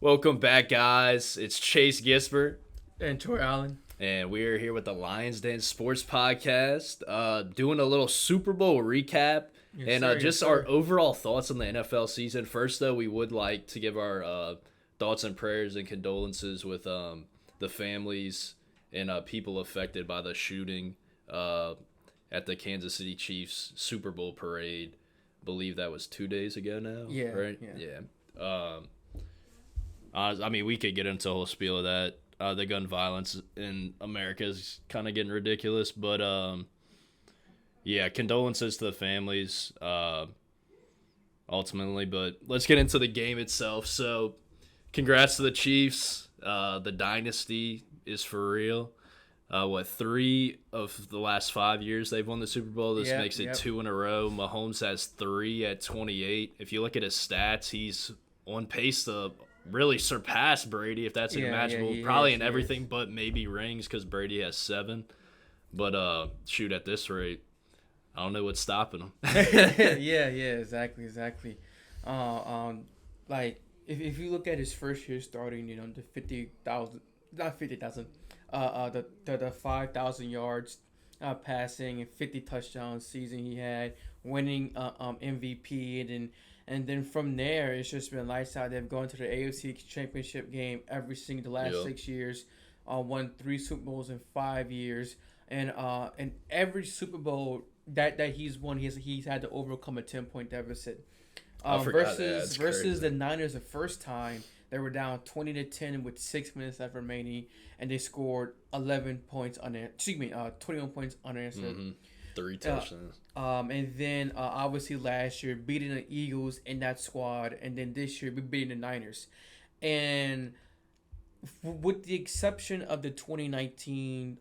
Welcome back, guys. It's Chase Gispert, And Troy Allen. and we're here with the Lions Den Sports Podcast, doing a little Super Bowl recap Yes, and sir. Yes, just our sir. overall thoughts on the NFL season. First, though, we would like to give our thoughts and prayers and condolences with the families and people affected by the shooting at the Kansas City Chiefs Super Bowl parade. Believe that was 2 days ago now. Yeah. Right. Yeah. I mean, we could get into a whole spiel of that. The gun violence in America is kind of getting ridiculous, but yeah, condolences to the families, ultimately. But let's get into the game itself. So, congrats to the Chiefs. The dynasty is for real. Three of the last 5 years they've won the Super Bowl. This makes it two in a row. Mahomes has three at 28. If you look at his stats, he's on pace to really surpass Brady, if that's imaginable. Probably in everything but maybe rings, because Brady has 7. But shoot, at this rate, I don't know what's stopping him. Exactly. Like if you look at his first year starting, the 50,000, not 50,000, the 5,000 yards passing and 50 touchdowns season he had, winning MVP, and then from there it's just been lights out. They've gone to the AFC Championship game every single the last 6 years, won 3 Super Bowls in 5 years, and every Super Bowl that he's won, he's had to overcome a 10-point deficit. Versus the Niners, the first time they were down 20-10 with 6 minutes left remaining, and they scored 21 points unanswered. Mm-hmm. 3 touchdowns. And then obviously last year beating the Eagles in that squad, and then this year beating the Niners, and with the exception of the 2019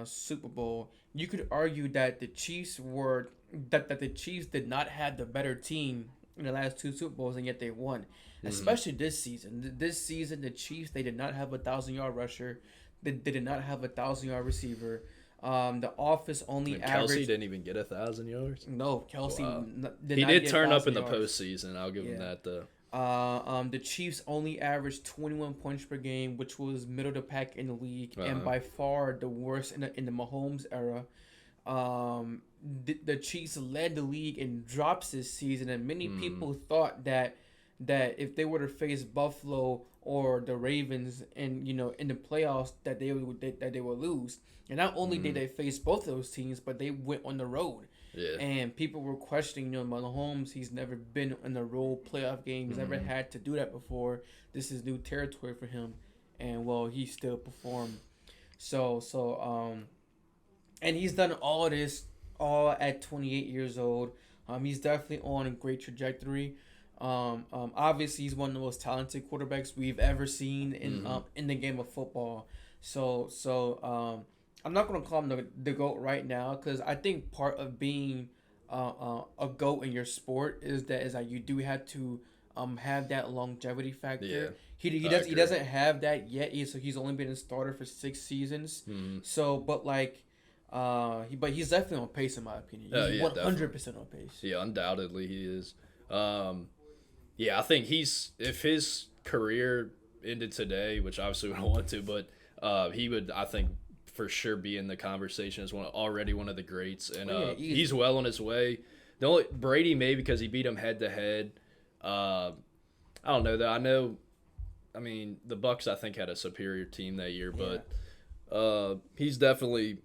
Super Bowl, you could argue that the Chiefs did not have the better team in the last 2 Super Bowls, and yet they won. Especially this season. This season, the Chiefs, they did not have a 1,000-yard rusher. They did not have a 1,000-yard receiver. The offense only averaged. Kelsey didn't even get 1,000 yards. No, Kelsey. Wow. He did turn up in the yards. postseason. I'll give him that though. The Chiefs only averaged 21 points per game, which was middle of the pack in the league, and by far the worst in the Mahomes era. The Chiefs led the league in drops this season, and many people thought that if they were to face Buffalo or the Ravens in the playoffs, that they would lose. And not only did they face both of those teams, but they went on the road. Yeah. And people were questioning, Mahomes. He's never been in a road playoff game. He's never had to do that before. This is new territory for him, and he still performed. And he's done all this all at 28 years old. He's definitely on a great trajectory. Obviously, he's one of the most talented quarterbacks we've ever seen in the game of football. I'm not gonna call him the GOAT right now, because I think part of being a GOAT in your sport is that you do have to have that longevity factor. Yeah, he doesn't have that yet. He's only been a starter for 6 seasons. But he's definitely on pace, in my opinion. He's 100% on pace. Yeah, undoubtedly he is. Yeah, I think if his career ended today, which obviously we don't want to, but he would, I think, for sure be in the conversation as already one of the greats, and he's well on his way. The only Brady maybe because he beat him head to head. I don't know though. I mean, the Bucks I think had a superior team that year, but he's definitely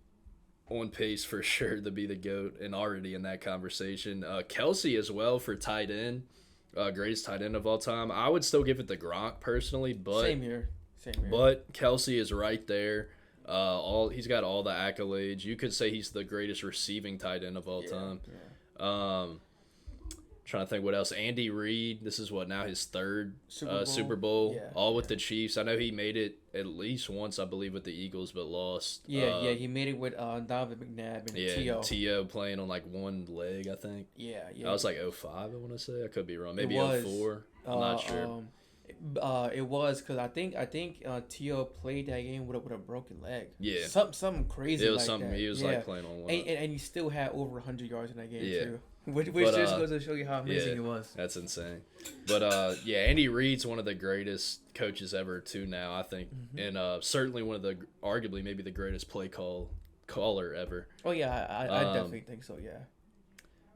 on pace for sure to be the GOAT and already in that conversation. Kelsey as well for tight end, greatest tight end of all time. I would still give it to Gronk personally, but same here. But Kelsey is right there. He's got all the accolades. You could say he's the greatest receiving tight end of all time. Yeah. Trying to think what else. Andy Reid. This is now his 3rd Super Bowl. All with the Chiefs. I know he made it at least once, I believe, with the Eagles, but lost. He made it with Donovan McNabb and T.O. T.O. playing on one leg, I think. Yeah. That was 05, I want to say. I could be wrong. Maybe 04. I'm not sure. It was because I think Tio played that game with a broken leg. Yeah. Something crazy. It was like something. that. He was Yeah. like playing on one. And he still had over 100 yards in that game Yeah. too. Which But, just goes to show you how amazing it was. That's insane. But yeah, Andy Reid's one of the greatest coaches ever too now, I think. And certainly one of the arguably maybe the greatest caller ever. Oh yeah, I definitely think so. Yeah.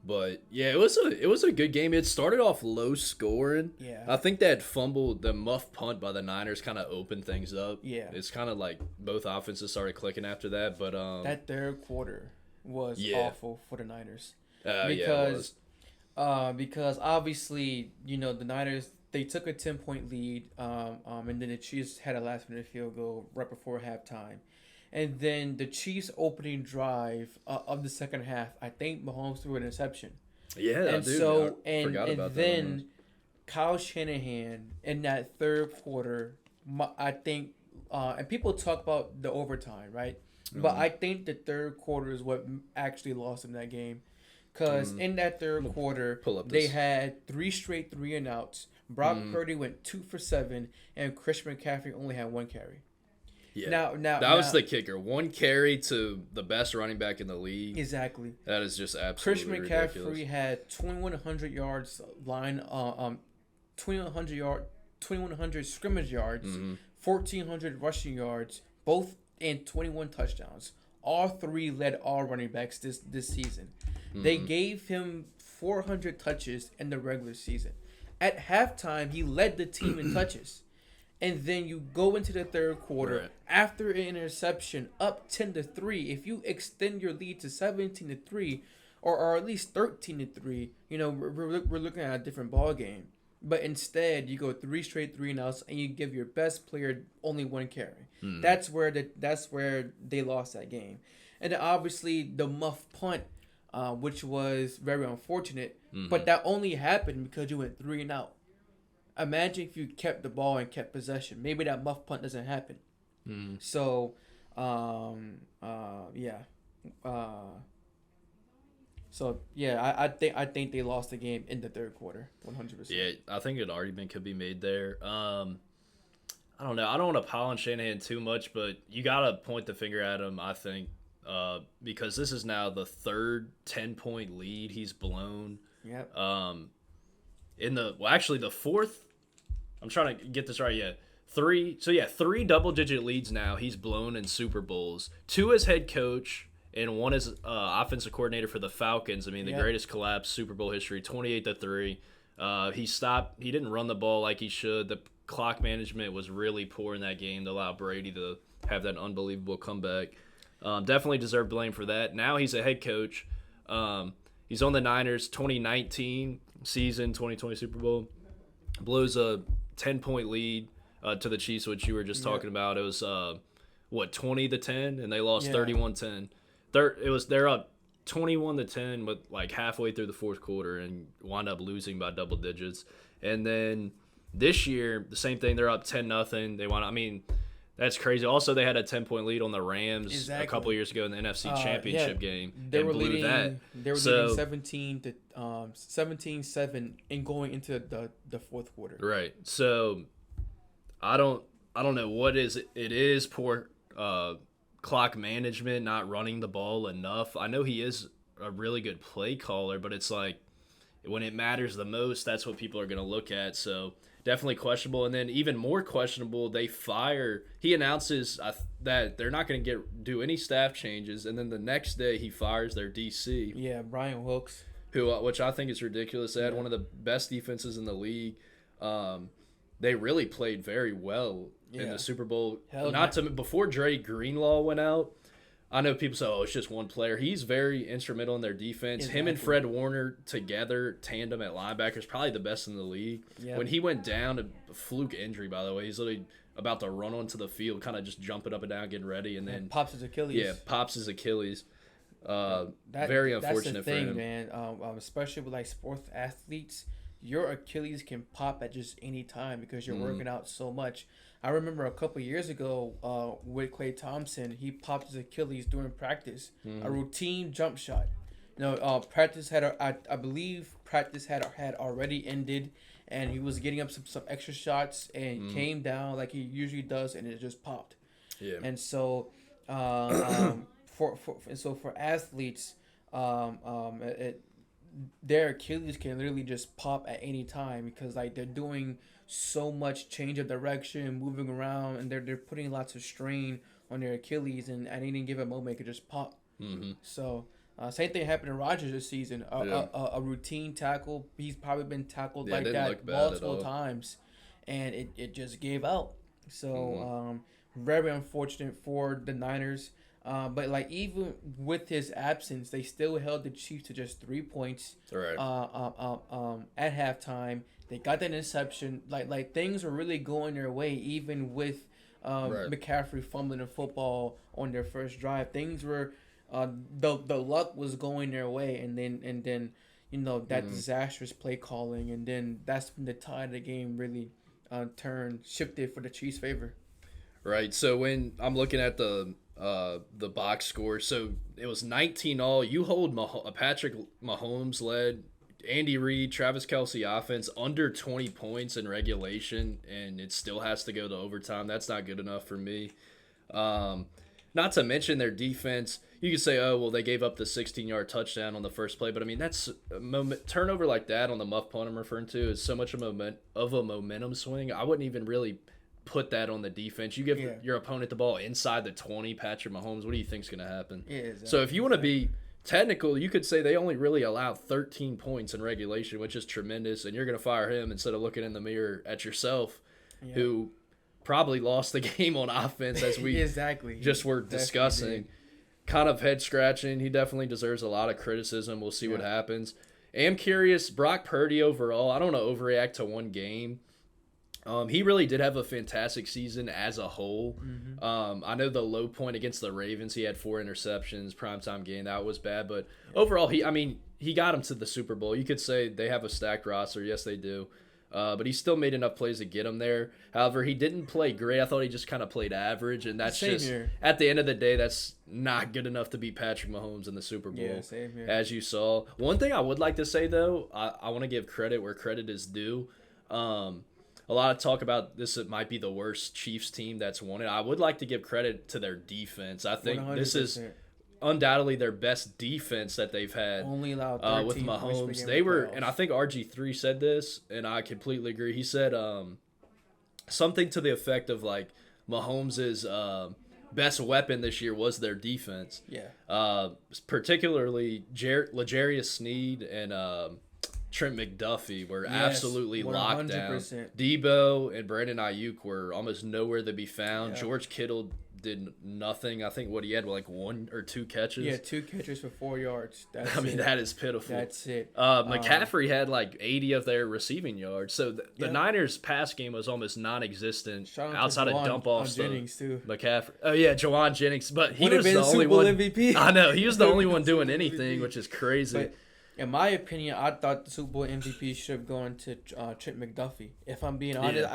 But yeah, it was a good game. It started off low scoring. Yeah. I think that fumble, the muff punt by the Niners kind of opened things up. Yeah. It's kind of like both offenses started clicking after that, but that third quarter was awful for the Niners. Because because obviously, the Niners, they took a 10-point lead, and then the Chiefs had a last-minute field goal right before halftime. And then the Chiefs' opening drive of the second half, I think Mahomes threw an interception. Yeah, and dude, so I forgot about then that. Kyle Shanahan in that third quarter, I think, and people talk about the overtime, right? But I think the third quarter is what actually lost them that game. Because in that third quarter, they had 3 straight 3-and-outs. Brock Purdy went 2 for 7, and Christian McCaffrey only had 1 carry. Yeah. That was the kicker. 1 carry to the best running back in the league. Exactly. That is just absolutely Christian McCaffrey ridiculous. had 2,100 yards 2,100 scrimmage yards, 1,400 rushing yards, both and 21 touchdowns. All 3 led all running backs this season. They gave him 400 touches in the regular season. At halftime, he led the team in touches. And then you go into the third quarter after an interception, up 10-3. If you extend your lead to 17-3, or at least 13-3, we're looking at a different ball game. But instead, you go 3 straight 3-and-outs, and you give your best player only 1 carry. That's where they lost that game. And then obviously the muff punt, which was very unfortunate, but that only happened because you went 3-and-out. Imagine if you kept the ball and kept possession. Maybe that muff punt doesn't happen. So, yeah. I think they lost the game in the third quarter, 100%. Yeah, I think an argument could be made there. I don't know. I don't want to pile on Shanahan too much, but you got to point the finger at him, I think, because this is now the third 10-point lead he's blown. Yep. Actually the fourth. I'm trying to get this right. Yeah, 3 double-digit leads now he's blown in Super Bowls. 2 as head coach and 1 as offensive coordinator for the Falcons. I mean, the greatest collapse Super Bowl history, 28-3. He didn't run the ball like he should. The clock management was really poor in that game to allow Brady to have that unbelievable comeback. Definitely deserved blame for that. Now he's a head coach. He's on the Niners 2019 season, 2020 Super Bowl. Blows a 10-point lead to the Chiefs, which you were just talking about. It was 20-10, and they lost 31-10. They're up 21-10 with like halfway through the fourth quarter and wound up losing by double digits. And then this year, the same thing. They're up 10-0. They wound up, I mean, that's crazy. Also, they had a 10-point lead on the Rams a couple years ago in the NFC Championship game. They were blew leading that. They were leading 17-7 and going into the fourth quarter. Right. So I don't know what it is poor clock management, not running the ball enough. I know he is a really good play caller, but it's like when it matters the most, that's what people are going to look at. So definitely questionable. And then even more questionable, he announces that they're not going to do any staff changes, and then the next day he fires their DC. Yeah, Brian Wilkes. Which I think is ridiculous. They had one of the best defenses in the league. They really played very well in the Super Bowl. Before Dre Greenlaw went out, I know people say, "Oh, it's just one player." He's very instrumental in their defense. Exactly. Him and Fred Warner together, tandem at linebacker, is probably the best in the league. Yeah. When he went down, a fluke injury, by the way, he's literally about to run onto the field, kind of just jumping up and down, getting ready, and then pops his Achilles. Yeah, pops his Achilles. Very unfortunate for him, man. Especially with like sports athletes, your Achilles can pop at just any time because you're working out so much. I remember a couple years ago with Klay Thompson, he popped his Achilles during practice, a routine jump shot. Practice I believe practice had already ended, and he was getting up some extra shots and came down like he usually does, and it just popped. Yeah. And so, for athletes, their Achilles can literally just pop at any time because like they're doing so much change of direction, moving around, and they're putting lots of strain on their Achilles, and at any given moment it could just pop. Mm-hmm. So same thing happened to Rodgers this season. A routine tackle, he's probably been tackled like that multiple times, and it just gave out. So very unfortunate for the Niners. But like even with his absence, they still held the Chiefs to just 3 points. Right. At halftime, they got that interception. Like things were really going their way, even with McCaffrey fumbling the football on their first drive. Things were, the luck was going their way, and then that disastrous play calling, and then that's when the tide of the game really shifted for the Chiefs' favor. Right. So when I'm looking at the box score, so it was 19-all. You hold Patrick Mahomes led Andy Reid, Travis Kelce offense under 20 points in regulation, and it still has to go to overtime. That's not good enough for me. Not to mention their defense. You could say, oh, well, they gave up the 16-yard touchdown on the first play, but I mean that's a turnover like that on the muff punt I'm referring to is so much of a momentum swing. I wouldn't even really put that on the defense. You give your opponent the ball inside the 20, Patrick Mahomes, what do you think is going to happen? Yeah, exactly. So if you want to be technical, you could say they only really allowed 13 points in regulation, which is tremendous, and you're going to fire him instead of looking in the mirror at yourself, who probably lost the game on offense as we just were discussing. Kind of head-scratching. He definitely deserves a lot of criticism. We'll see what happens. I'm curious, Brock Purdy overall, I don't want to overreact to one game. He really did have a fantastic season as a whole. Mm-hmm. I know the low point against the Ravens, he had 4 interceptions, primetime game. That was bad. But overall, he got him to the Super Bowl. You could say they have a stacked roster. Yes, they do. But he still made enough plays to get him there. However, he didn't play great. I thought he just kind of played average. And that's at the end of the day, that's not good enough to beat Patrick Mahomes in the Super Bowl. Yeah, same here. As you saw. One thing I would like to say, though, I want to give credit where credit is due. A lot of talk about this. It might be the worst Chiefs team that's won it. I would like to give credit to their defense. I think 100%. This is undoubtedly their best defense that they've had. Only allowed 13 with Mahomes. They were, and I think RG3 said this, and I completely agree. He said something to the effect of like Mahomes' best weapon this year was their defense. Yeah. Particularly L'Jarius Sneed and Trent McDuffie were absolutely 100%. Locked down. Debo and Brandon Ayuk were almost nowhere to be found. Yeah. George Kittle did nothing. I think he had like 1 or 2 catches. Yeah, 2 catches for 4 yards. That is pitiful. That's it. McCaffrey had like 80 of their receiving yards. So the Niners' pass game was almost non-existent outside of dump-offs. Jennings too. McCaffrey. Oh yeah, Jawan Jennings. But he was the only one. MVP. I know he was the only one doing anything, which is crazy. But in my opinion, I thought the Super Bowl MVP should have gone to Trent McDuffie. If I'm being honest,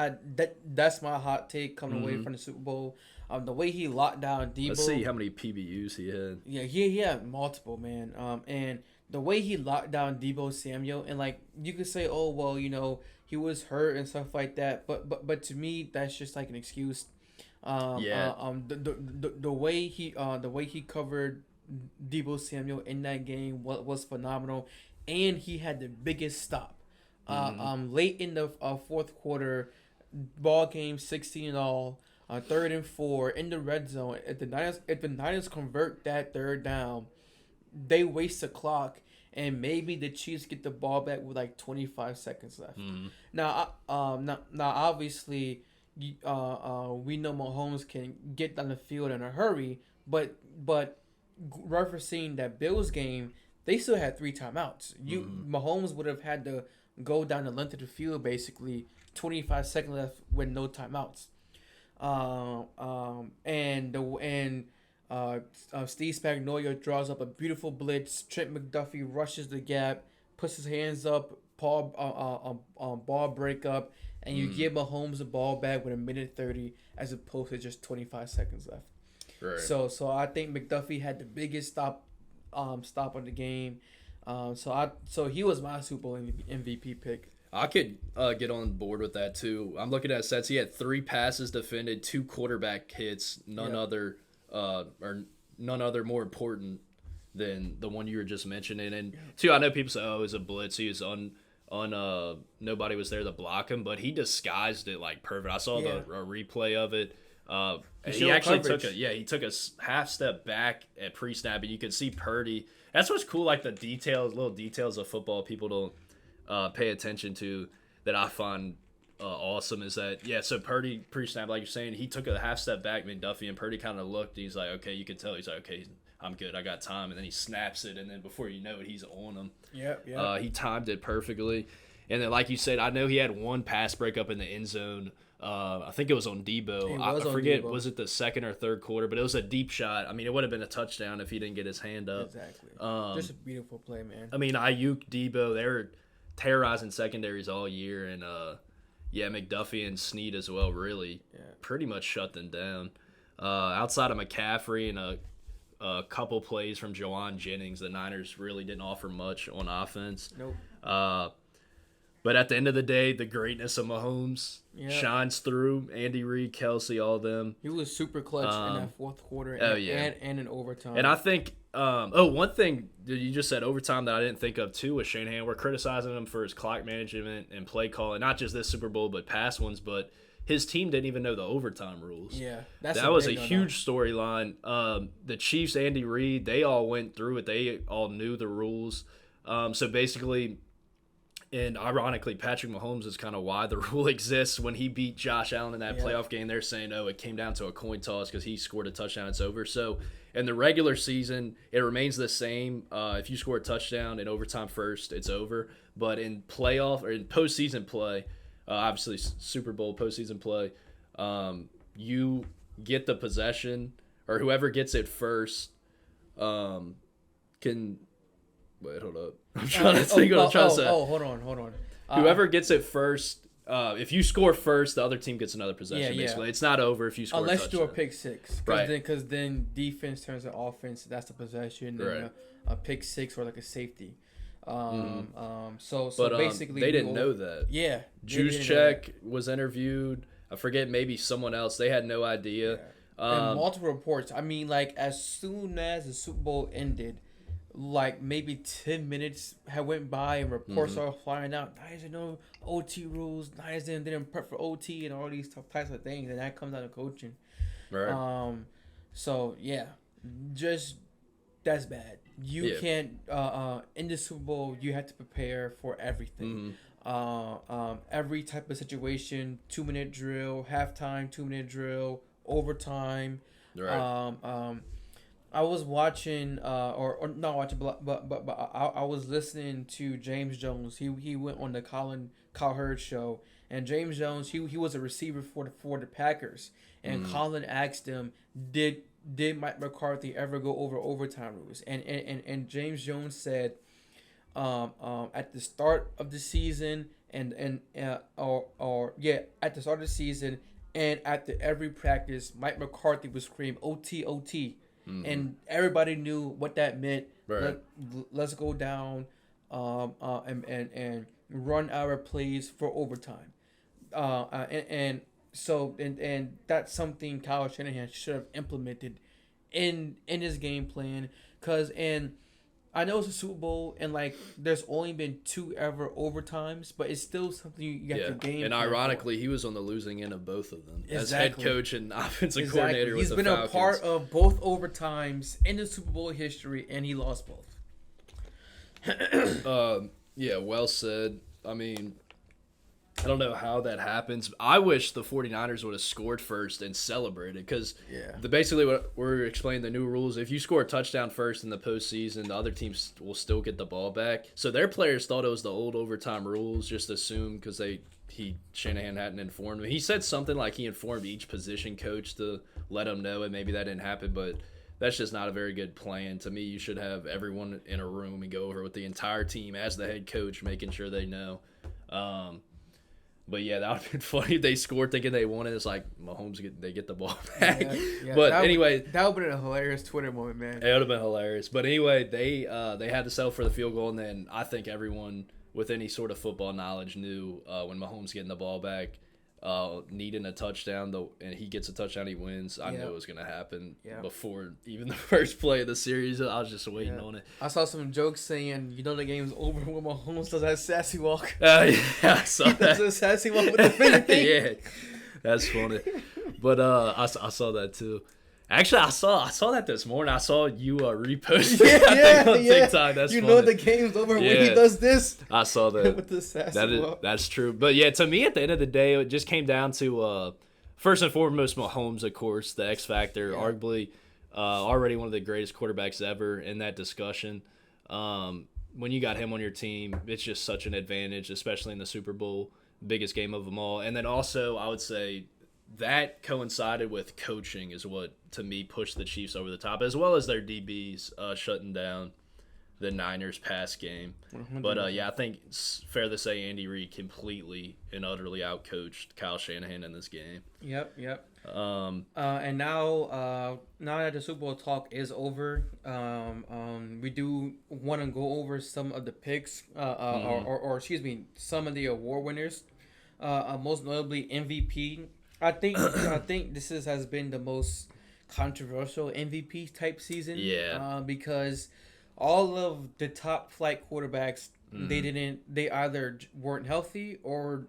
that's my hot take coming away from the Super Bowl. The way he locked down Debo. Let's see how many PBUs he had. Yeah, he had multiple, man. And the way he locked down Debo Samuel, and like you could say, oh well, he was hurt and stuff like that. But to me, that's just like an excuse. The way he covered Debo Samuel in that game was phenomenal, and he had the biggest stop. Late in the fourth quarter, ball game 16-all, 3rd and 4 in the red zone. If the Niners convert that 3rd down, they waste the clock, and maybe the Chiefs get the ball back with like 25 seconds left. Now obviously, we know Mahomes can get down the field in a hurry, but referencing that Bills game, they still had 3 timeouts. Mahomes would have had to go down the length of the field, basically 25 seconds left with no timeouts. Steve Spagnuolo draws up a beautiful blitz. Trent McDuffie rushes the gap, puts his hands up, ball break up, and you give Mahomes the ball back with 1:30 as opposed to just 25 seconds left. Right. So I think McDuffie had the biggest stop of the game. So he was my Super Bowl MVP pick. I could get on board with that too. I'm looking at stats. He had 3 passes defended, 2 quarterback hits, none other more important than the one you were just mentioning. And two, I know people say, "Oh, it was a blitz. He was on nobody was there to block him," but he disguised it like perfect. I saw the replay of it. He actually took a half step back at pre-snap, and you could see Purdy. That's what's cool, like the little details of football people don't pay attention to that I find awesome is that, so Purdy pre-snap, like you're saying, he took a half step back, McDuffie, and Purdy kind of looked. He's like, okay, you can tell. He's like, okay, I'm good. I got time. And then he snaps it, and then before you know it, he's on him. Yeah. He timed it perfectly. And then, like you said, I know he had one pass breakup in the end zone. I think it was on Debo. I forget, was it the second or third quarter? But it was a deep shot. I mean, it would have been a touchdown if he didn't get his hand up. Exactly. Just a beautiful play, man. I mean, Ayuk, Debo, they were terrorizing secondaries all year. And, McDuffie and Snead as well really pretty much shut them down. Outside of McCaffrey and a couple plays from Jawan Jennings, the Niners really didn't offer much on offense. Nope. But at the end of the day, the greatness of Mahomes shines through. Andy Reid, Kelsey, all them. He was super clutch in that fourth quarter and in overtime. And I think, one thing that you just said, overtime, that I didn't think of too was Shanahan. We're criticizing him for his clock management and play calling, not just this Super Bowl, but past ones. But his team didn't even know the overtime rules. Yeah. That was a huge storyline. The Chiefs, Andy Reid, they all went through it. They all knew the rules. So basically... And ironically, Patrick Mahomes is kind of why the rule exists. When he beat Josh Allen in that playoff game, they're saying, it came down to a coin toss because he scored a touchdown. It's over. So in the regular season, it remains the same. If you score a touchdown in overtime first, it's over. But in playoff or in postseason play, obviously Super Bowl postseason play, you get the possession, or whoever gets it first can... Wait, hold up. I'm trying to think what I'm trying to say. Hold on. Whoever gets it first, if you score first, the other team gets another possession, basically. It's not over if you score unless a touchdown. you do a pick six. Right. Because then defense turns to offense. That's the possession. Right. And a pick six or like a safety. So basically... they didn't know that. Yeah. Juszczyk was interviewed. I forget, maybe someone else. They had no idea. Yeah. And multiple reports. I mean, like, as soon as the Super Bowl ended... like maybe 10 minutes had went by and reports started flying out. Niners didn't know OT rules. Niners didn't prep for OT and all these types of things. And that comes out of coaching. Right. So, just that's bad. You can't, in the Super Bowl, you have to prepare for everything. Every type of situation, 2-minute drill, halftime, 2-minute drill, overtime. Right. I was watching, or not watching, but I was listening to James Jones. He went on the Kyle Hurd show, and James Jones he was a receiver for the Packers, and Colin asked him, did Mike McCarthy ever go over overtime rules? And James Jones said, at the start of the season at the start of the season and after every practice, Mike McCarthy would scream OT OT. And everybody knew what that meant. Right. Let's go down and run our plays for overtime. And that's something Kyle Shanahan should have implemented in his game plan. And I know it's a Super Bowl and like there's only been 2 ever overtimes, but it's still something you have to game. And ironically, he was on the losing end of both of them as head coach and offensive coordinator. He's been a part of both overtimes in the Super Bowl history, and he lost both. Well said. I mean, I don't know how that happens. I wish the 49ers would have scored first and celebrated because basically what we're explaining the new rules, if you score a touchdown first in the postseason, the other teams will still get the ball back. So their players thought it was the old overtime rules, just assumed because Shanahan hadn't informed them. He said something like he informed each position coach to let them know, and maybe that didn't happen, but that's just not a very good plan. To me, you should have everyone in a room and go over with the entire team as the head coach, making sure they know. But that would have been funny if they scored thinking they won it. It's like Mahomes they get the ball back. But anyway, that would have been a hilarious Twitter moment, man. It would have been hilarious. But anyway, they had to settle for the field goal, and then I think everyone with any sort of football knowledge knew when Mahomes getting the ball back, needing a touchdown, and he gets a touchdown, he wins. I knew it was going to happen before even the first play of the series. I was just waiting on it. I saw some jokes saying, the game's over when Mahomes does that sassy walk. Yeah, I saw that. Does a sassy walk with the finger thing. Yeah, that's funny. But I saw that too. Actually, I saw that this morning. I saw you repost it on TikTok. That's funny. The game's over when he does this. I saw that. With the sassy walk. That's true. But yeah, to me, at the end of the day, it just came down to first and foremost Mahomes, of course, the X factor, arguably already one of the greatest quarterbacks ever in that discussion. When you got him on your team, it's just such an advantage, especially in the Super Bowl, biggest game of them all. And then also, I would say that coincided with coaching is what, to me, pushed the Chiefs over the top, as well as their DBs shutting down the Niners pass game. 100%. But, I think it's fair to say Andy Reid completely and utterly outcoached Kyle Shanahan in this game. Yep. And now that the Super Bowl talk is over, we do want to go over some of the picks, or excuse me, some of the award winners, most notably MVP. I think this has been the most controversial MVP type season. Yeah. Because all of the top flight quarterbacks, they either weren't healthy or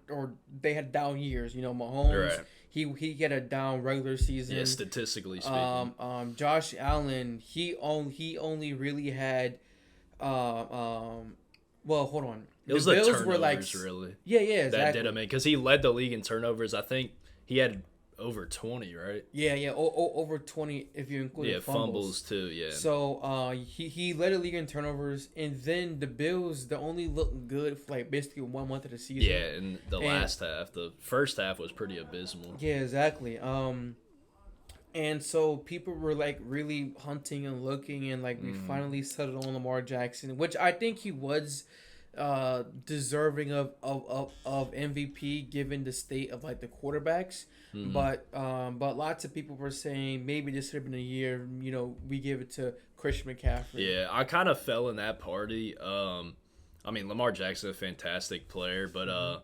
they had down years. Mahomes, right. He had a down regular season. Yeah, statistically speaking. Josh Allen, he only really had well, hold on. It was the turnovers, really. Yeah, exactly. That did him in, because he led the league in turnovers. I think he had over 20, right? Yeah, over 20 if you include fumbles too, yeah. So he led the league in turnovers, and then the Bills, they only looked good for basically 1 month of the season. Yeah, in the last half. The first half was pretty abysmal. Yeah, exactly. And so people were really hunting and looking, and we finally settled on Lamar Jackson, which I think he was deserving of MVP given the state of the quarterbacks. But lots of people were saying maybe this should have been a year, we give it to Christian McCaffrey. Yeah, I kind of fell in that party. Lamar Jackson, a fantastic player, but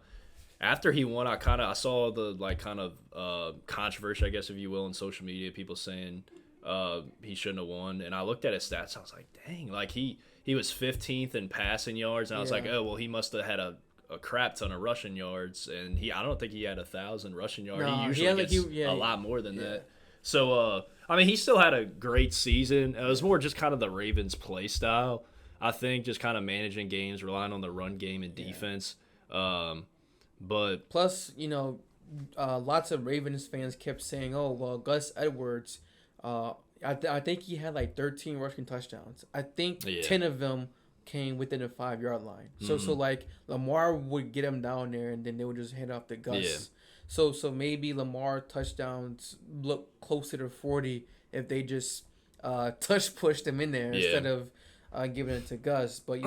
after he won, I saw the controversy, I guess, if you will, in social media, people saying he shouldn't have won. And I looked at his stats, I was like, dang, he was 15th in passing yards, and I was like, oh, well, he must have had a crap ton of rushing yards, and I don't think he had 1,000 rushing yards. No, he usually gets a lot more than that. So, he still had a great season. It was more just kind of the Ravens' play style, I think, just kind of managing games, relying on the run game and defense. But plus, lots of Ravens fans kept saying, oh, well, Gus Edwards, I think he had 13 rushing touchdowns. I think 10 of them came within the 5-yard line. So Lamar would get him down there, and then they would just hand off to Gus. Yeah. So maybe Lamar touchdowns look closer to 40 if they just touch pushed him in there instead of giving it to Gus. But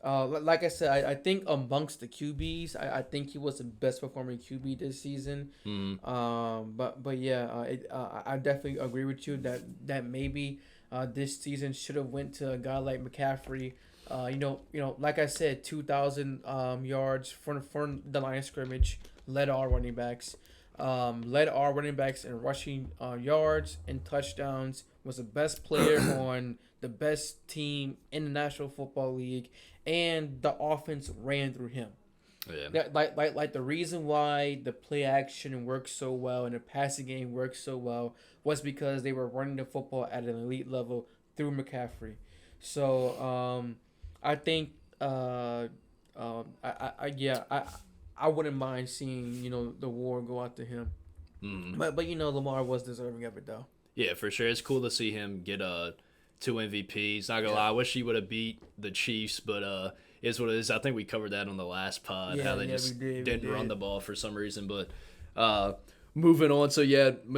like I said, I think amongst the QBs, I think he was the best performing QB this season. But yeah, I definitely agree with you that maybe this season should have went to a guy like McCaffrey. Like I said, 2,000 yards from the line of scrimmage, led our running backs in rushing yards and touchdowns. Was the best player on the best team in the National Football League, and the offense ran through him. Yeah. Like the reason why the play action works so well and the passing game works so well was because they were running the football at an elite level through McCaffrey. So I think I wouldn't mind seeing the war go out to him. But Lamar was deserving of it though. Yeah, for sure. It's cool to see him get 2 MVPs. Not gonna lie, I wish he would have beat the Chiefs, but is what it is. I think we covered that on the last pod, how they just didn't run the ball for some reason. But moving on, so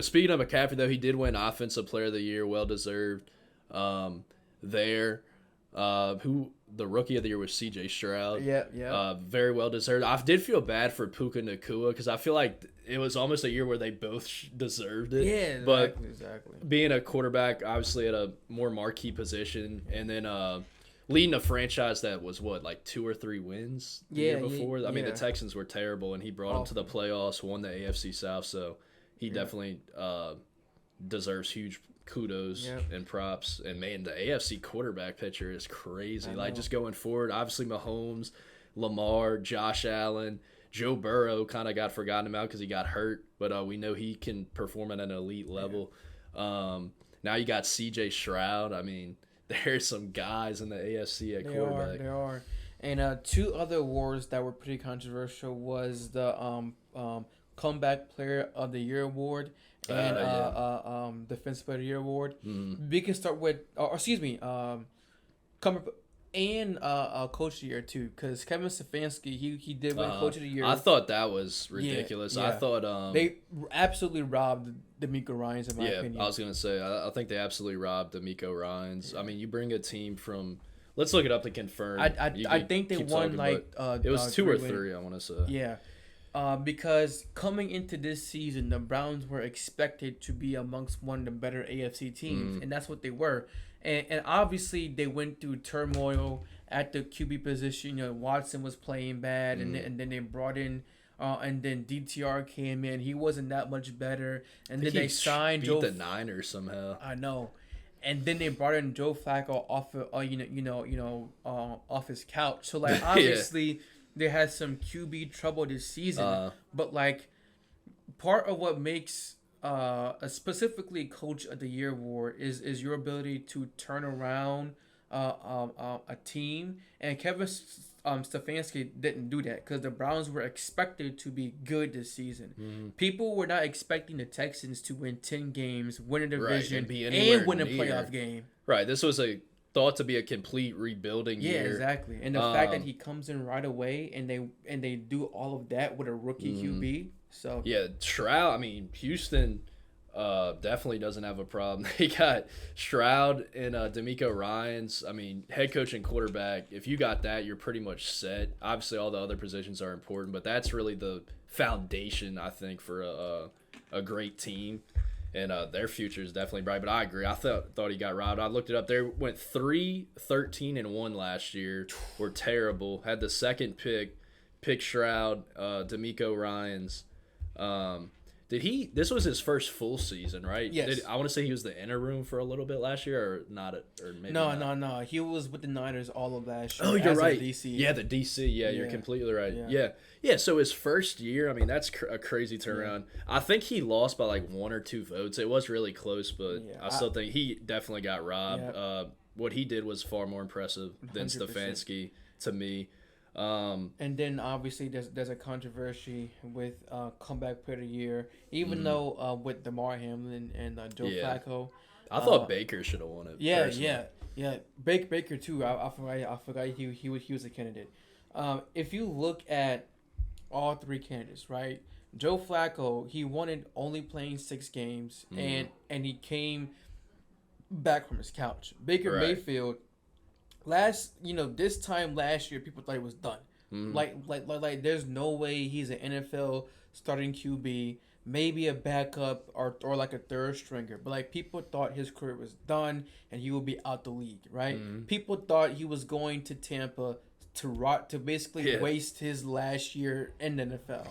speaking of McCaffrey, though, he did win Offensive Player of the Year, well deserved. Who the Rookie of the Year was C.J. Stroud. Yeah. Very well deserved. I did feel bad for Puka Nacua because I feel like it was almost a year where they both deserved it. Yeah, exactly. Being a quarterback, obviously at a more marquee position, and then leading a franchise that was like 2 or 3 wins the year before. I mean, the Texans were terrible, and he brought them to the playoffs, won the AFC South, so he definitely deserves huge kudos and props. And man, the AFC quarterback picture is crazy. Like, just going forward, obviously Mahomes, Lamar, Josh Allen, Joe Burrow kind of got forgotten about because he got hurt, but we know he can perform at an elite level. Now you got C.J. Stroud. I mean, there's some guys in the AFC at quarterback. There are. And 2 other awards that were pretty controversial was the Comeback Player of the Year award and Defensive Player of the Year award. We can start with, Coach of the Year too, because Kevin Stefanski he did win Coach of the Year. I thought that was ridiculous. I thought they absolutely robbed D'Amico Ryans in my opinion. I was gonna say I think they absolutely robbed D'Amico Ryans. I mean, you bring a team from. Let's look it up to confirm. I think they won it was 2 or 3. I want to say. Yeah. Because coming into this season, the Browns were expected to be amongst one of the better AFC teams, and that's what they were. And obviously, they went through turmoil at the QB position. You know, Watson was playing bad, and then they brought in, and then DTR came in. He wasn't that much better, and then they signed beat the Niners somehow. I know. And then they brought in Joe Flacco off off his couch. So like obviously they had some QB trouble this season. But like part of what makes specifically Coach of the Year award is your ability to turn around a team. And Kevin Stefanski didn't do that because the Browns were expected to be good this season. People were not expecting the Texans to win 10 games, win a division, and win a playoff game. Right. This was thought to be a complete rebuilding year. Yeah, exactly. And the fact that he comes in right away and they do all of that with a rookie QB. So yeah, Stroud. I mean, Houston definitely doesn't have a problem. They got Stroud and D'Amico Ryans. I mean, head coach and quarterback. If you got that, you're pretty much set. Obviously, all the other positions are important, but that's really the foundation, I think, for a great team. And their future is definitely bright. But I agree. I thought he got robbed. I looked it up. They went 3-13-1 last year. Were terrible. Had the second pick Stroud, D'Amico Ryans. This was his first full season, right? Yes. I want to say he was the interim for a little bit last year, or not, or maybe not. No. He was with the Niners all of last year. Oh, you're right. DC. Yeah, the DC. Yeah, you're completely right. Yeah. So his first year, I mean, that's a crazy turnaround. I think he lost by like 1 or 2 votes. It was really close, but I still think he definitely got robbed. Yeah. What he did was far more impressive than 100%. Stefanski to me. And then obviously there's a controversy with Comeback Player of the Year, even though with Damar Hamlin and Joe Flacco. I thought Baker should have won it. Yeah. Baker too. I forgot he was a candidate. If you look at all 3 candidates, right? Joe Flacco, he wanted only playing 6 games, and he came back from his couch. Baker Mayfield. This time last year, people thought he was done. Like, there's no way he's an NFL starting QB, maybe a backup or like a third stringer. But like, people thought his career was done and he would be out the league, right? People thought he was going to Tampa to basically waste his last year in the NFL.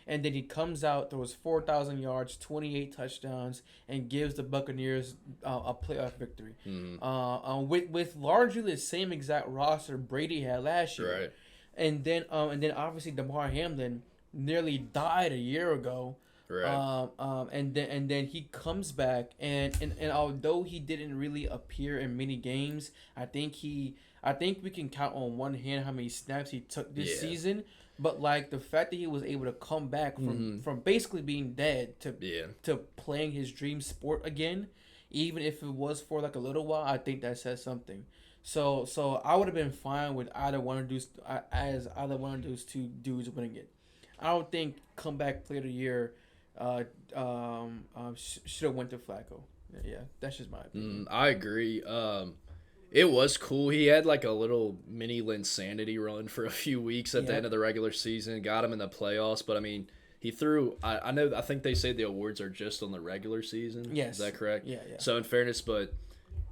And then he comes out, throws 4,000 yards, 28 touchdowns, and gives the Buccaneers a playoff victory. With largely the same exact roster Brady had last year. Right. And then obviously Damar Hamlin nearly died a year ago. Right. And then he comes back and although he didn't really appear in many games, I think we can count on one hand how many snaps he took this season. But like the fact that he was able to come back from basically being dead to playing his dream sport again, even if it was for like a little while, I think that says something. So I would have been fine with either one of those 2 dudes winning it. I don't think Comeback Player of the Year should have went to Flacco. Yeah, that's just my opinion. I agree. It was cool. He had like a little mini Linsanity run for a few weeks at the end of the regular season. Got him in the playoffs, but I mean, he threw. I think they say the awards are just on the regular season. Yes, is that correct? Yeah. So in fairness, but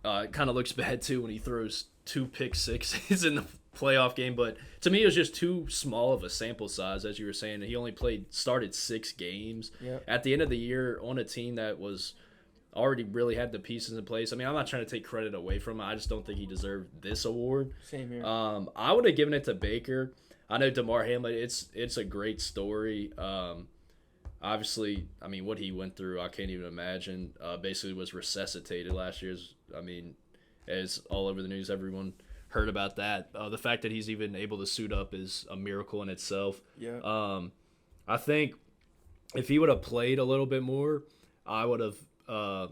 It kind of looks bad too when he throws 2 pick sixes in the playoff game. But to me, it was just too small of a sample size, as you were saying. He only started 6 games at the end of the year on a team that was already really had the pieces in place. I mean, I'm not trying to take credit away from him. I just don't think he deserved this award. Same here. I would have given it to Baker. I know DeMar Hamlin. It's a great story. Obviously, I mean, what he went through, I can't even imagine. Basically, was resuscitated last year. I mean, as all over the news, everyone heard about that. The fact that he's even able to suit up is a miracle in itself. Yeah. I think if he would have played a little bit more, I would have.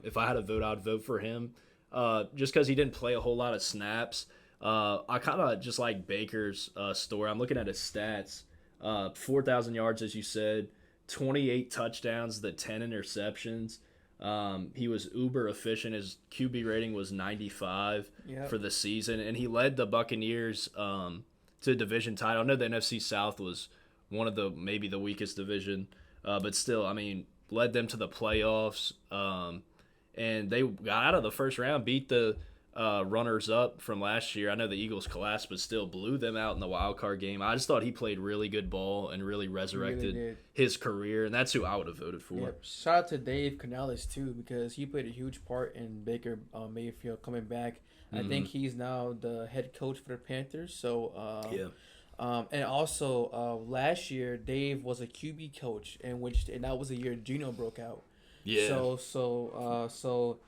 If I had a vote, I'd vote for him. Just because he didn't play a whole lot of snaps. I kind of just like Baker's story. I'm looking at his stats. 4,000 yards, as you said. 28 touchdowns, the 10 interceptions. He was uber efficient. His QB rating was 95 for the season, and he led the Buccaneers to a division title. I know the NFC South was one of maybe the weakest division, but still, I mean, led them to the playoffs. And they got out of the first round, beat the runners-up from last year. I know the Eagles collapsed, but still blew them out in the wild card game. I just thought he played really good ball and really resurrected his career, and that's who I would have voted for. Yep. Shout out to Dave Canales, too, because he played a huge part in Baker Mayfield coming back. I think he's now the head coach for the Panthers. So, and also last year, Dave was a QB coach, and that was the year Geno broke out. Yeah. So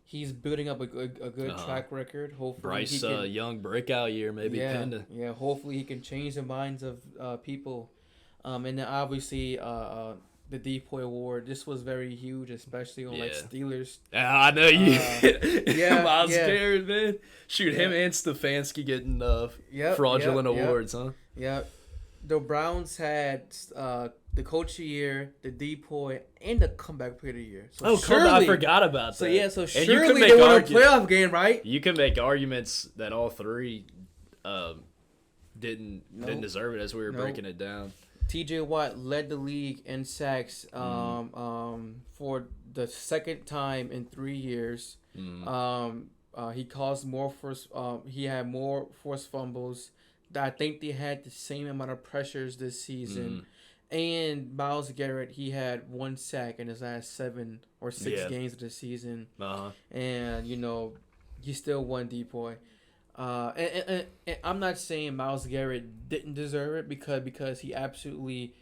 he's building up a good track record. Hopefully, Bryce Young breakout year, maybe. Yeah. Hopefully, he can change the minds of people. And then obviously, the Depoy Award. This was very huge, especially on like Steelers. I know you. Myles Garrett, man. Shoot, him and Stefanski getting fraudulent awards, huh? Yeah. The Browns had the coach of the year, the Depoy, and the comeback player of the year. So I forgot about that. So surely they won a playoff game, right? You can make arguments that all three didn't deserve it as we were breaking it down. T.J. Watt led the league in sacks for the second time in 3 years. He caused more he had more forced fumbles. I think they had the same amount of pressures this season. And Myles Garrett, he had 1 sack in his last 7 or 6 games of the season. And, he still won Depoy. And I'm not saying Myles Garrett didn't deserve it because he absolutely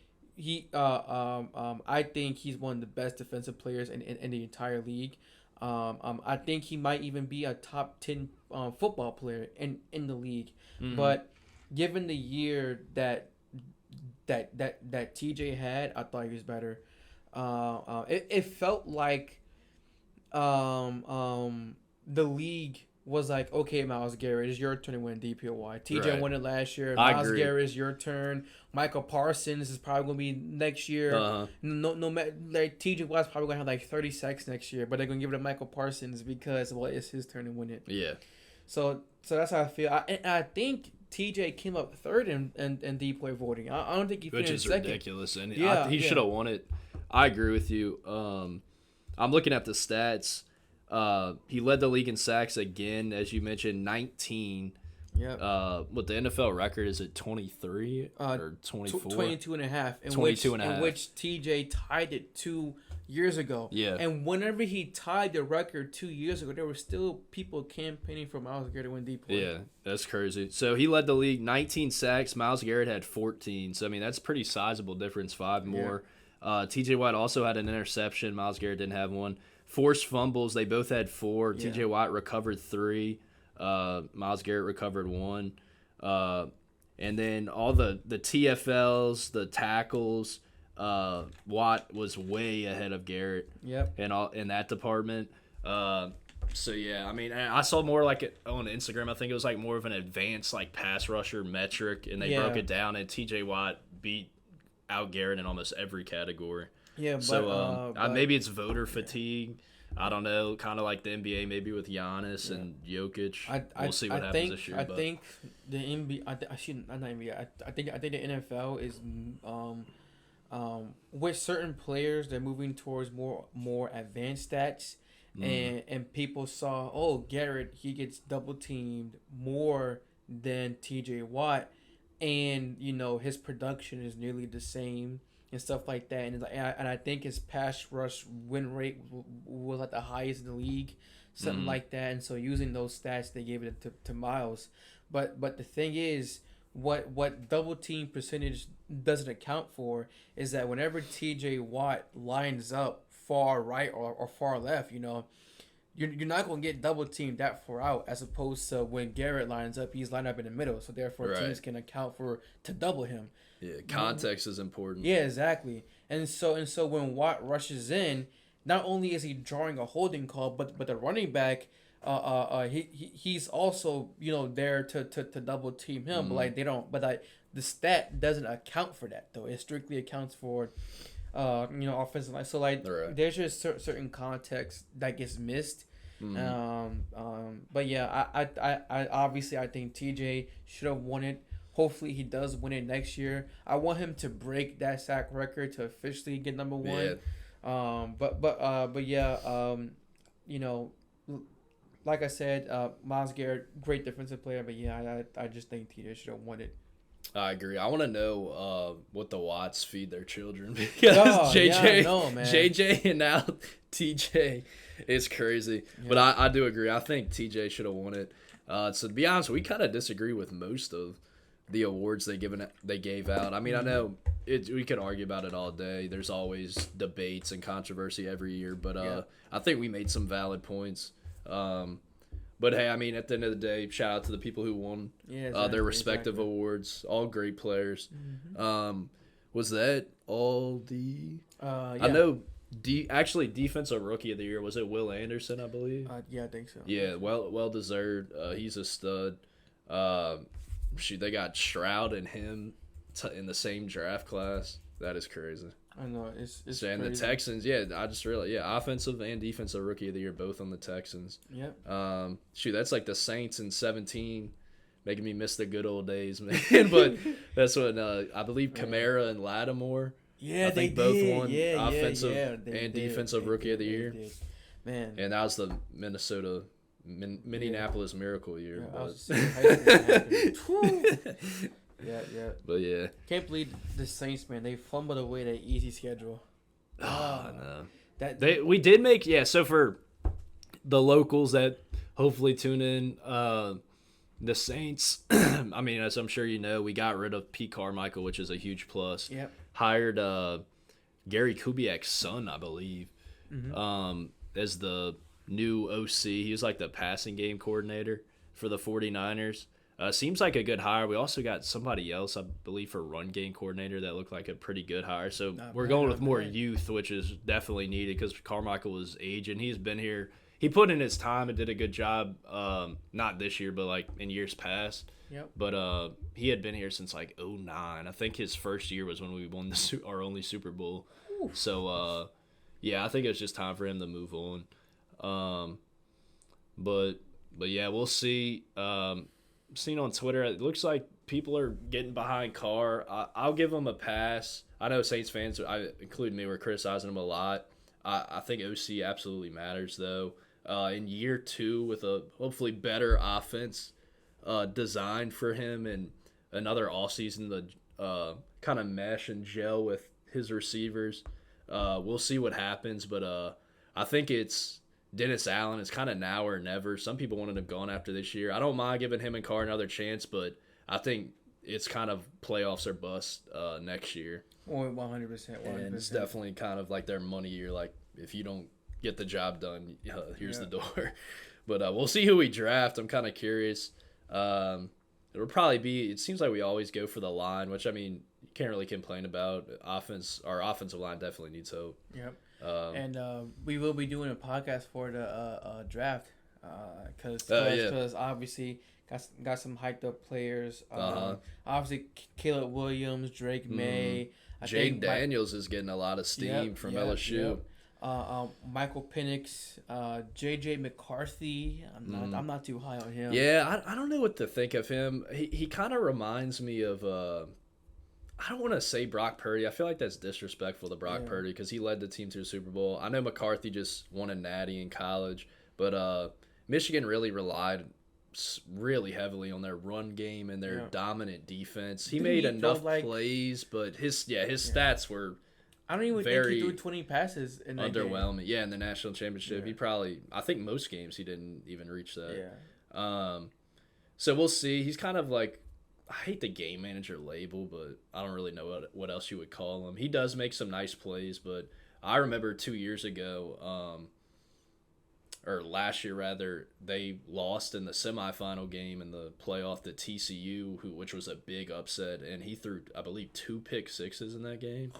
I think he's one of the best defensive players in the entire league. I think he might even be a top 10 football player in the league. But given the year that TJ had, I thought he was better. It felt like the league was like, okay, Myles Garrett, it's your turn to win DPOY. TJ won it last year. Myles Garrett, it's your turn. Michael Parsons is probably gonna be next year. No matter, like TJ Watt's probably gonna have like 30 sacks next year, but they're gonna give it to Michael Parsons because it's his turn to win it. Yeah. So that's how I feel. I think TJ came up third in DPOY voting. I don't think he finished second. Which is ridiculous, and he should have won it. I agree with you. I'm looking at the stats. He led the league in sacks again, as you mentioned, 19. Yeah. What the NFL record is it 23 or 24? 22 and a half. In 22 and a half. In which TJ tied it 2 years ago. Yeah. And whenever he tied the record 2 years ago, there were still people campaigning for Myles Garrett to win DPOY. Yeah, that's crazy. So he led the league 19 sacks. Myles Garrett had 14. So, I mean, that's a pretty sizable difference, 5 more. TJ Watt also had an interception. Myles Garrett didn't have one. Forced fumbles, they both had 4. Yeah. TJ Watt recovered 3. Myles Garrett recovered 1. And then all the TFLs, the tackles, Watt was way ahead of Garrett. Yep. In that department. So yeah, I mean, I saw more like it on Instagram. I think it was like more of an advanced like pass rusher metric, and they broke it down. And TJ Watt beat out Garrett in almost every category. Yeah, so maybe it's voter fatigue. I don't know, kind of like the NBA, maybe with Giannis and Jokic. We'll see what happens this year. I think the NBA. I think the NFL is with certain players, they're moving towards more advanced stats, and people saw, oh, Garrett, he gets double teamed more than T.J. Watt, and his production is nearly the same and stuff like that, and I think his pass rush win rate was like the highest in the league, something like that. And so using those stats, they gave it to Miles, but the thing is, what double team percentage doesn't account for is that whenever T.J. Watt lines up far right or far left, you're not going to get double teamed that far out, as opposed to when Garrett lines up, he's lined up in the middle. So therefore, teams can account to double him. Yeah, context is important. Yeah, exactly. And so when Watt rushes in, not only is he drawing a holding call, but the running back, he's also there to double team him. But like they don't. But like the stat doesn't account for that though. It strictly accounts for offensive line. So like there's just certain context that gets missed. But yeah, I obviously I think TJ should have won it. Hopefully he does win it next year. I want him to break that sack record to officially get number one. Yeah. But yeah, like I said, Myles Garrett, great defensive player. But yeah, I just think TJ should have won it. I agree. I want to know what the Watts feed their children, because JJ and now TJ is crazy. Yeah. But I do agree. I think TJ should have won it. So to be honest, we kind of disagree with most of the awards they gave out. I mean, I know we could argue about it all day. There's always debates and controversy every year, but I think we made some valid points. But hey, I mean, at the end of the day, shout out to the people who won their respective awards. All great players. Was that all the? I know. Actually, defensive rookie of the year, was it Will Anderson? I believe. Yeah, I think so. Yeah, well deserved. He's a stud. They got Stroud and him in the same draft class. That is crazy. I know it's and crazy. The Texans, I just realized, offensive and defensive rookie of the year, both on the Texans. Yep. That's like the Saints in 2017, making me miss the good old days, man. But that's when I believe Kamara and Lattimore. Yeah, I think they both won offensive and defensive rookie of the year. Man. And that was the Minneapolis Miracle year. Yeah, I was high school. Yeah. But yeah. Can't believe the Saints, man. They fumbled away that easy schedule. No. We did make so for the locals that hopefully tune in, the Saints. I mean, as I'm sure you know, we got rid of Pete Carmichael, which is a huge plus. Yep. Hired Gary Kubiak's son, I believe, as the new OC. He was like the passing game coordinator for the 49ers. Seems like a good hire. We also got somebody else, I believe, for run game coordinator that looked like a pretty good hire. So we're going with more youth, which is definitely needed because Carmichael was aging. He's been here. He put in his time and did a good job. Not this year, but like in years past. Yep. But he had been here since like 2009. I think his first year was when we won our only Super Bowl. Ooh. So I think it's just time for him to move on. But yeah, we'll see. Seen on Twitter, it looks like people are getting behind Carr. I'll give him a pass. I know Saints fans, including me, were criticizing him a lot. I think OC absolutely matters, though. In year 2, with a hopefully better offense designed for him and another offseason to kind of mesh and gel with his receivers, we'll see what happens. But I think it's Dennis Allen is kind of now or never. Some people wanted him gone after this year. I don't mind giving him and Carr another chance, but I think it's kind of playoffs or bust next year. 100%. And it's definitely kind of like their money year. Like, if you don't get the job done, here's the door. But we'll see who we draft. I'm kind of curious. It'll probably be – it seems like we always go for the line, which, I mean, you can't really complain about. Our offensive line definitely needs hope. Yep. And we will be doing a podcast for the draft because obviously got some hyped up players. Obviously, Caleb Williams, Drake May. Jake Daniels is getting a lot of steam from LSU. Michael Penix, J.J. McCarthy. I'm not too high on him. Yeah, I don't know what to think of him. He kind of reminds me of I don't want to say Brock Purdy. I feel like that's disrespectful to Brock Yeah. Purdy because he led the team to a Super Bowl. I know McCarthy just won a natty in college, but Michigan really relied really heavily on their run game and their Yeah. dominant defense. He Didn't made he enough throw, like- plays, but his stats were I don't even think very he threw 20 passes in that game. underwhelming. Yeah, in the national championship, Yeah. he probably. I think most games he didn't even reach that. Yeah. So we'll see. He's kind of like, I hate the game manager label, but I don't really know what else you would call him. He does make some nice plays, but I remember 2 years ago, or last year rather, they lost in the semifinal game in the playoff to TCU, which was a big upset, and he threw, I believe, 2 pick sixes in that game.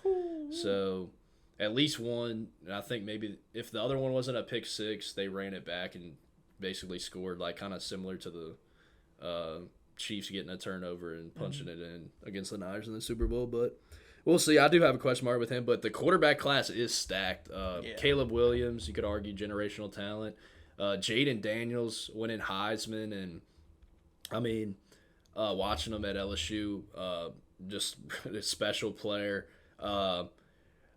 So at least one, and I think maybe if the other one wasn't a pick six, they ran it back and basically scored, like kind of similar to the Chiefs getting a turnover and punching it in against the Niners in the Super Bowl. But we'll see. I do have a question mark with him, but the quarterback class is stacked. Caleb Williams, you could argue generational talent. Jaden Daniels winning Heisman, and I mean, watching him at LSU, just a special player.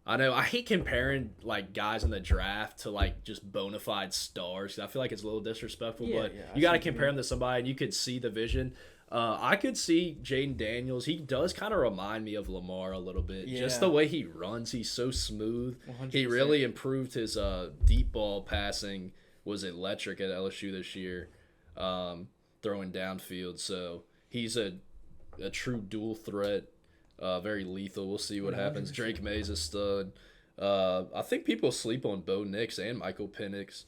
I know I hate comparing like guys in the draft to like just bona fide stars. I feel like it's a little disrespectful, but you got to compare him to somebody, and you could see the vision. I could see Jaden Daniels. He does kind of remind me of Lamar a little bit. Yeah. Just the way he runs, he's so smooth. 100%. He really improved his deep ball passing. Was electric at LSU this year, throwing downfield. So he's a true dual threat. Very lethal. We'll see what happens. 100%. Drake May's a stud. I think people sleep on Bo Nix and Michael Penix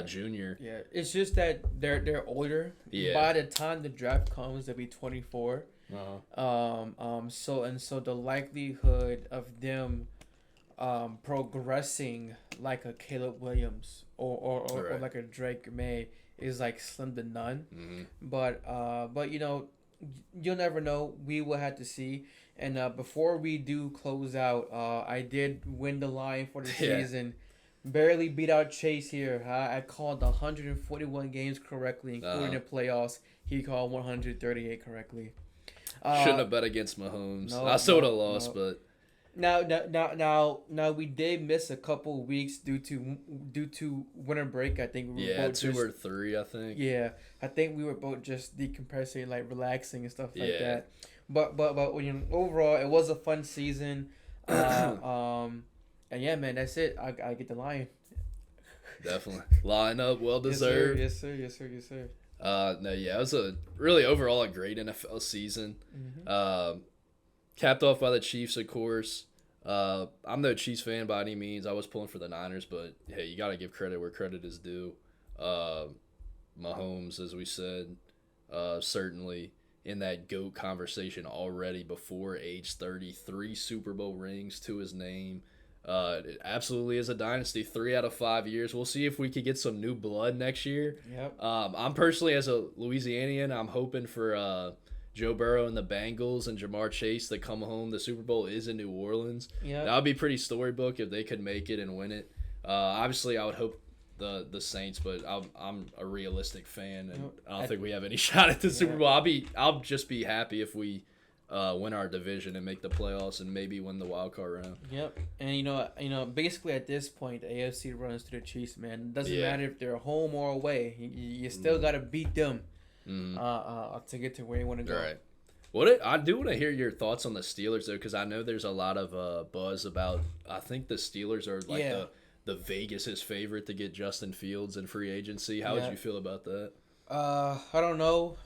Jr. Yeah, it's just that they're older. Yeah. By the time the draft comes, they'll be 24. Uh-huh. So the likelihood of them progressing like a Caleb Williams or Right. like a Drake May is like slim to none. Mm-hmm. But you know, you'll never know. We will have to see. And before we do close out, I did win the line for the Yeah. season. Barely beat out Chase here. I called 141 games correctly, including the playoffs. He called 138 correctly. Shouldn't have bet against Mahomes. no, I still would have no, lost, no. but Now we did miss a couple weeks due to winter break. I think we were yeah, both 2 just, or 3, I think. yeah, I think we were both just decompressing, like relaxing and stuff like Yeah. that. But you know, overall, it was a fun season. And yeah, man, that's it. I get the lion. Definitely. Line up, well deserved. Yes, sir. Yes, sir. Yes, sir. No, yeah, it was overall a great NFL season. Mm-hmm. Capped off by the Chiefs, of course. I'm no Chiefs fan by any means. I was pulling for the Niners, but hey, you got to give credit where credit is due. Mahomes, as we said, certainly in that GOAT conversation already before age 33 Super Bowl rings to his name. It absolutely is a dynasty. 3 out of 5 years. We'll see if we could get some new blood next year. Yep. I'm personally, as a Louisianian, I'm hoping for Joe Burrow and the Bengals and Jamar Chase to come home. The Super Bowl is in New Orleans. Yep. That would be pretty storybook if they could make it and win it. Obviously, I would hope the Saints, but I'm a realistic fan, and I don't think we have any shot at the Super Bowl. I'll just be happy if we win our division and make the playoffs and maybe win the wild card round. Yep. And you know, basically at this point, the AFC runs to the Chiefs, man. It doesn't Yeah. matter if they're home or away. You still got to beat them to get to where you want to go. All right. I do want to hear your thoughts on the Steelers, though, because I know there's a lot of buzz about. I think the Steelers are like the Vegas' favorite to get Justin Fields in free agency. How would you feel about that? I don't know.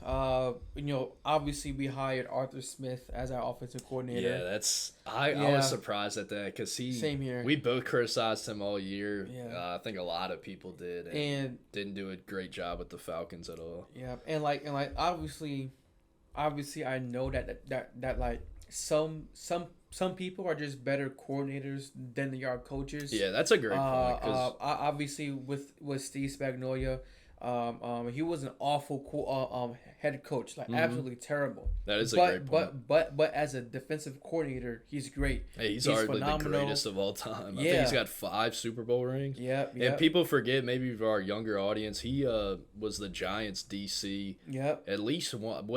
You know, obviously we hired Arthur Smith as our offensive coordinator. Yeah, I was surprised at that because Same here. We both criticized him all year. Yeah. I think a lot of people did, and didn't do a great job with the Falcons at all. Yeah, and like obviously I know that like some people are just better coordinators than they are coaches. Yeah, that's a great point. Obviously with Steve Spagnuolo. He was an awful head coach, like absolutely terrible. That is a great point. But as a defensive coordinator, he's great. Hey, he's arguably the greatest of all time. I think he's got 5 Super Bowl rings. Yep. And people forget, maybe for our younger audience, he was the Giants DC. Yep. At least one.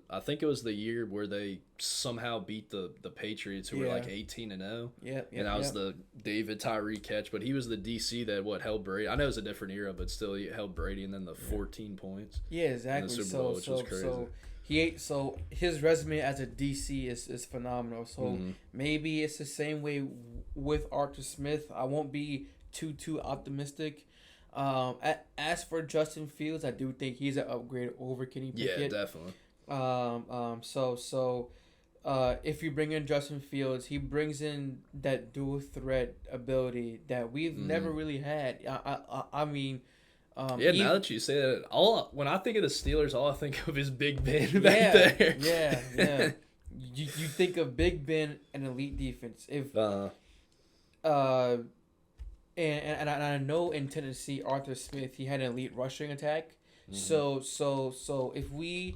I think it was the year where they somehow beat the Patriots, who were like 18-0. Yeah, and that was the David Tyree catch. But he was the DC that held Brady. I know it was a different era, but still he held Brady, and then the 14 points. Yeah, exactly. In the Super Bowl, which was crazy. So his resume as a DC is phenomenal. So maybe it's the same way with Arthur Smith. I won't be too optimistic. As for Justin Fields, I do think he's an upgrade over Kenny Pickett. Yeah, definitely. If you bring in Justin Fields, he brings in that dual threat ability that we've never really had. I mean, now that you say that, when I think of the Steelers, all I think of is Big Ben back there. Yeah. You think of Big Ben and elite defense. And I know in Tennessee, Arthur Smith, he had an elite rushing attack. So if we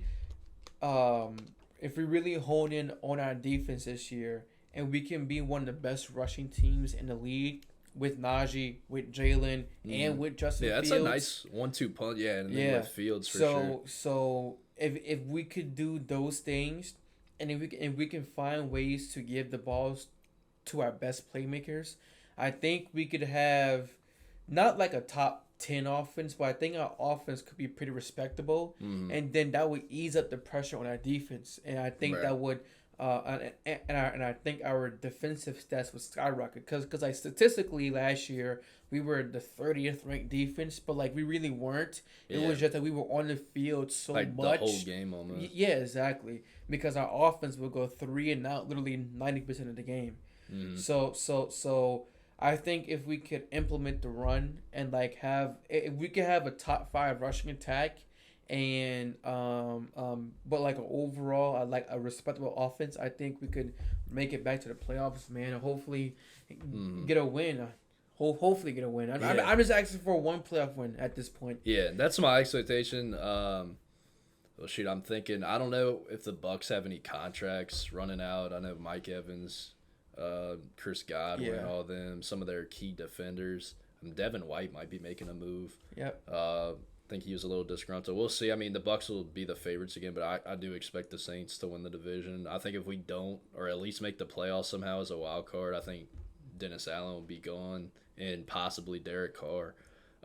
really hone in on our defense this year, and we can be one of the best rushing teams in the league with Najee, with Jalen, and with Justin Fields. Yeah, that's a nice 1-2 punch. Yeah, and then with Fields for sure. So if we could do those things, and if we can find ways to give the balls to our best playmakers, I think we could have not like a top 10 offense, but I think our offense could be pretty respectable, and then that would ease up the pressure on our defense, and I think that would, and I think our defensive stats would skyrocket because like statistically last year we were the 30th ranked defense, but like we really weren't. It was just that we were on the field so like much, the whole game almost. Yeah, exactly, because our offense would go 3 and out literally 90% of the game. So I think if we could implement the run and if we could have a top 5 rushing attack and but like an overall like a respectable offense, I think we could make it back to the playoffs, man, and hopefully get a win. Hopefully get a win. I'm just asking for one playoff win at this point. Yeah, that's my expectation. I'm thinking, I don't know if the Bucs have any contracts running out. I know Mike Evans, Chris Godwin, all them, some of their key defenders. Devin White might be making a move. Yep. I think he was a little disgruntled. We'll see. I mean, the Bucs will be the favorites again, but I do expect the Saints to win the division. I think if we don't, or at least make the playoffs somehow as a wild card, I think Dennis Allen will be gone and possibly Derek Carr.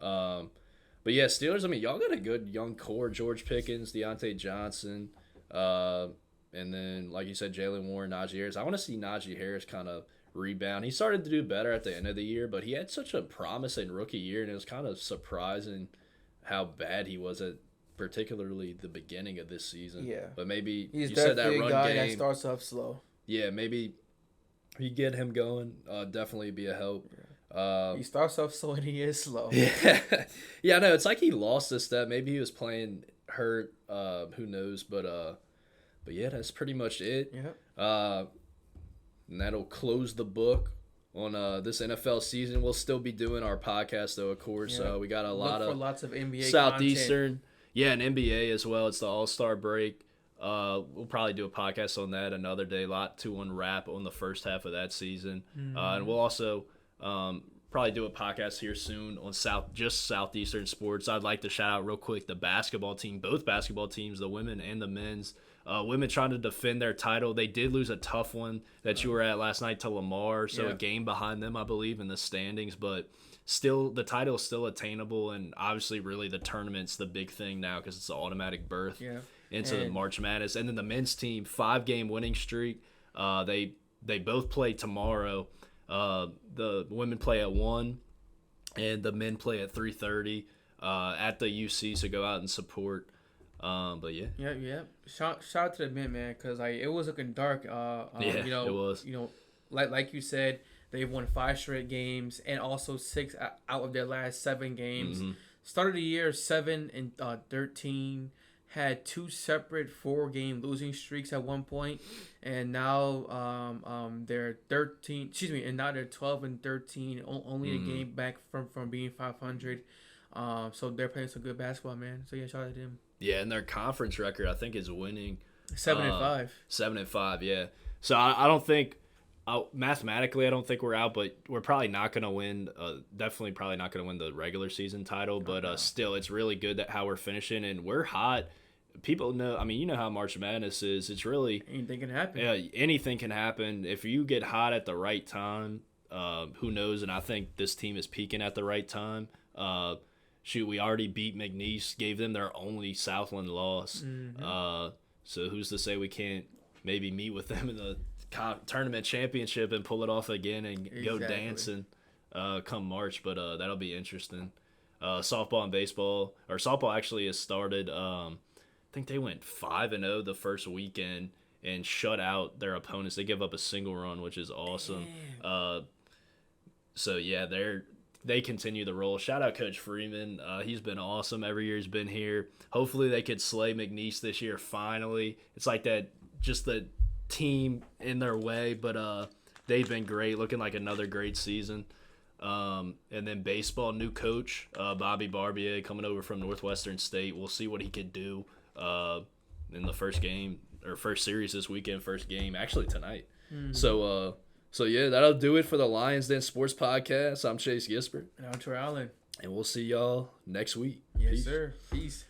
But yeah, Steelers, I mean, y'all got a good young core. George Pickens, Deontay Johnson, and then, like you said, Jalen Warren, Najee Harris. I want to see Najee Harris kind of rebound. He started to do better at the end of the year, but he had such a promising rookie year, and it was kind of surprising how bad he was at particularly the beginning of this season. Yeah. But maybe he's you said that definitely run a guy game that starts off slow. Yeah, maybe you get him going. Definitely be a help. He starts off slow and he is slow. Yeah, I know. It's like he lost a step. Maybe he was playing hurt. Who knows? But yeah, that's pretty much it. Yeah. And that'll close the book on this NFL season. We'll still be doing our podcast though, of course. Yeah. We got lots of NBA Southeastern. content. Yeah, and NBA as well. It's the All-Star break. We'll probably do a podcast on that another day. A lot to unwrap on the first half of that season. And we'll also probably do a podcast here soon on Southeastern sports. I'd like to shout out real quick the basketball team, both basketball teams, the women and the men's. Women trying to defend their title. They did lose a tough one that you were at last night to Lamar, so a game behind them, I believe, in the standings. But still, the title is still attainable, and obviously, really, the tournament's the big thing now because it's an automatic berth into the March Madness. And then the men's team, 5-game winning streak. They both play tomorrow. The women play at 1, and the men play at 3:30 at the UC. So go out and support. But yeah. Yeah. Shout out to the men, man, because it was looking dark. It was. Like you said, they've won 5 straight games, and also 6 out of their last 7 games. Started the year 7-13. Had 2 separate 4-game losing streaks at one point, and now they're 13. Excuse me, and now they're 12-13, only a game back from being 500. So they're playing some good basketball, man. So yeah, shout out to them. Yeah, and their conference record I think is winning 7-5. 7-5, yeah. So I don't think mathematically I don't think we're out, but we're probably not going to win. Definitely probably not going to win the regular season title, but still it's really good that how we're finishing, and we're hot. people know. I mean, you know how March Madness is. It's really Anything can happen. yeah, anything can happen if you get hot at the right time. Who knows? And I think this team is peaking at the right time. Shoot, we already beat McNeese, gave them their only Southland loss. So who's to say we can't maybe meet with them in the tournament championship and pull it off again and go dancing come March? But that'll be interesting. Softball and baseball, or softball actually has started. I think they went 5-0 the first weekend and shut out their opponents. They give up a single run, which is awesome. So yeah, they continue the roll. Shout out Coach Freeman. He's been awesome every year he's been here. Hopefully they could slay McNeese this year finally. It's like that, just the team in their way, but they've been great, looking like another great season. And then baseball, new coach, Bobby Barbier, coming over from Northwestern State. We'll see what he could do in the first game, or first series this weekend, first game, actually tonight. So yeah, that'll do it for the Lions Den Sports Podcast. I'm Chase Gispert. And I'm Troy Allen. And we'll see y'all next week. Yes, sir. Peace.